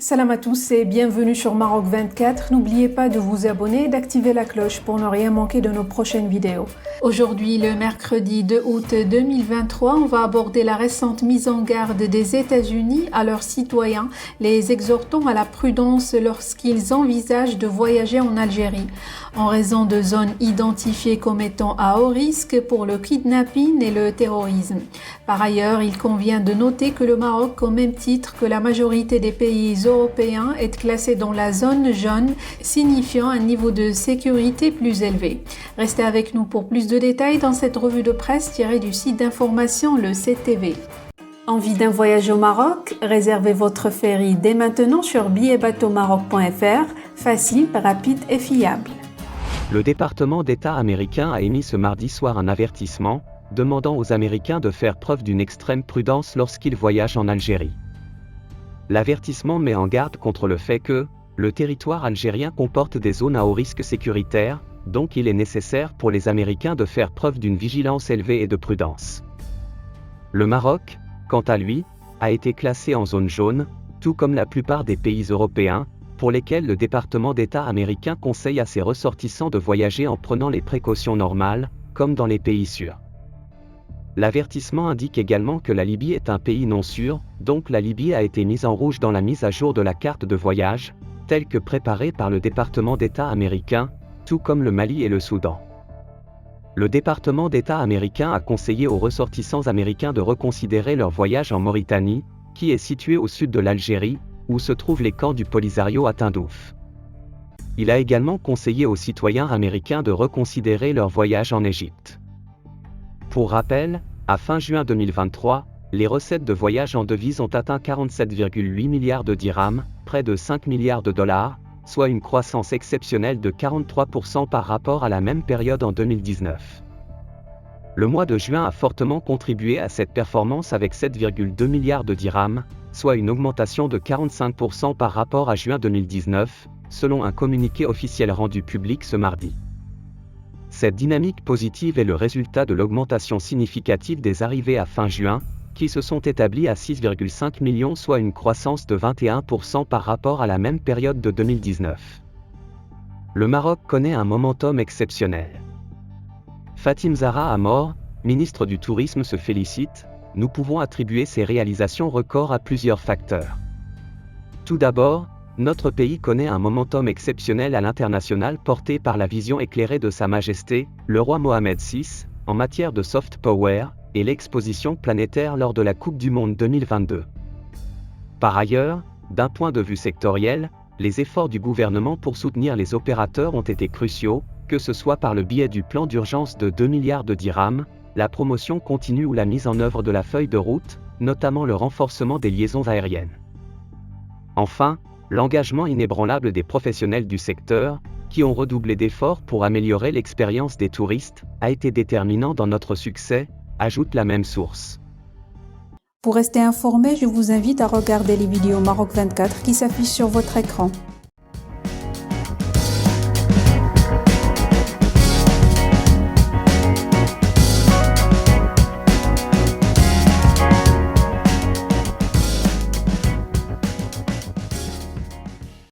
Salam à tous et bienvenue sur Maroc 24. N'oubliez pas de vous abonner et d'activer la cloche pour ne rien manquer de nos prochaines vidéos. Aujourd'hui, le mercredi 2 août 2023, on va aborder la récente mise en garde des États-Unis à leurs citoyens, les exhortant à la prudence lorsqu'ils envisagent de voyager en Algérie, en raison de zones identifiées comme étant à haut risque pour le kidnapping et le terrorisme. Par ailleurs, il convient de noter que le Maroc, au même titre que la majorité des pays européens, est classé dans la zone jaune, signifiant un niveau de sécurité plus élevé. Restez avec nous pour plus de détails dans cette revue de presse tirée du site d'information Le CTV. Envie d'un voyage au Maroc? Réservez votre ferry dès maintenant sur billetbateaumaroc.fr, facile, rapide et fiable. Le département d'État américain a émis ce mardi soir un avertissement, demandant aux Américains de faire preuve d'une extrême prudence lorsqu'ils voyagent en Algérie. L'avertissement met en garde contre le fait que le territoire algérien comporte des zones à haut risque sécuritaire, donc il est nécessaire pour les Américains de faire preuve d'une vigilance élevée et de prudence. Le Maroc, quant à lui, a été classé en zone jaune, tout comme la plupart des pays européens, pour lesquels le département d'État américain conseille à ses ressortissants de voyager en prenant les précautions normales, comme dans les pays sûrs. L'avertissement indique également que la Libye est un pays non sûr, donc la Libye a été mise en rouge dans la mise à jour de la carte de voyage, telle que préparée par le département d'État américain, tout comme le Mali et le Soudan. Le département d'État américain a conseillé aux ressortissants américains de reconsidérer leur voyage en Mauritanie, qui est située au sud de l'Algérie, où se trouvent les camps du Polisario à Tindouf. Il a également conseillé aux citoyens américains de reconsidérer leur voyage en Égypte. Pour rappel, à fin juin 2023, les recettes de voyage en devises ont atteint 47,8 milliards de dirhams, près de 5 milliards de dollars, soit une croissance exceptionnelle de 43% par rapport à la même période en 2019. Le mois de juin a fortement contribué à cette performance avec 7,2 milliards de dirhams, soit une augmentation de 45% par rapport à juin 2019, selon un communiqué officiel rendu public ce mardi. Cette dynamique positive est le résultat de l'augmentation significative des arrivées à fin juin, qui se sont établies à 6,5 millions, soit une croissance de 21% par rapport à la même période de 2019. Le Maroc connaît un momentum exceptionnel. Fatim Zahra Amor, ministre du Tourisme, se félicite. Nous pouvons attribuer ces réalisations records à plusieurs facteurs. Tout d'abord, notre pays connaît un momentum exceptionnel à l'international porté par la vision éclairée de Sa Majesté, le roi Mohamed VI, en matière de soft power, et l'exposition planétaire lors de la Coupe du Monde 2022. Par ailleurs, d'un point de vue sectoriel, les efforts du gouvernement pour soutenir les opérateurs ont été cruciaux, que ce soit par le biais du plan d'urgence de 2 milliards de dirhams, la promotion continue ou la mise en œuvre de la feuille de route, notamment le renforcement des liaisons aériennes. Enfin, l'engagement inébranlable des professionnels du secteur, qui ont redoublé d'efforts pour améliorer l'expérience des touristes, a été déterminant dans notre succès, ajoute la même source. Pour rester informé, je vous invite à regarder les vidéos Maroc 24 qui s'affichent sur votre écran.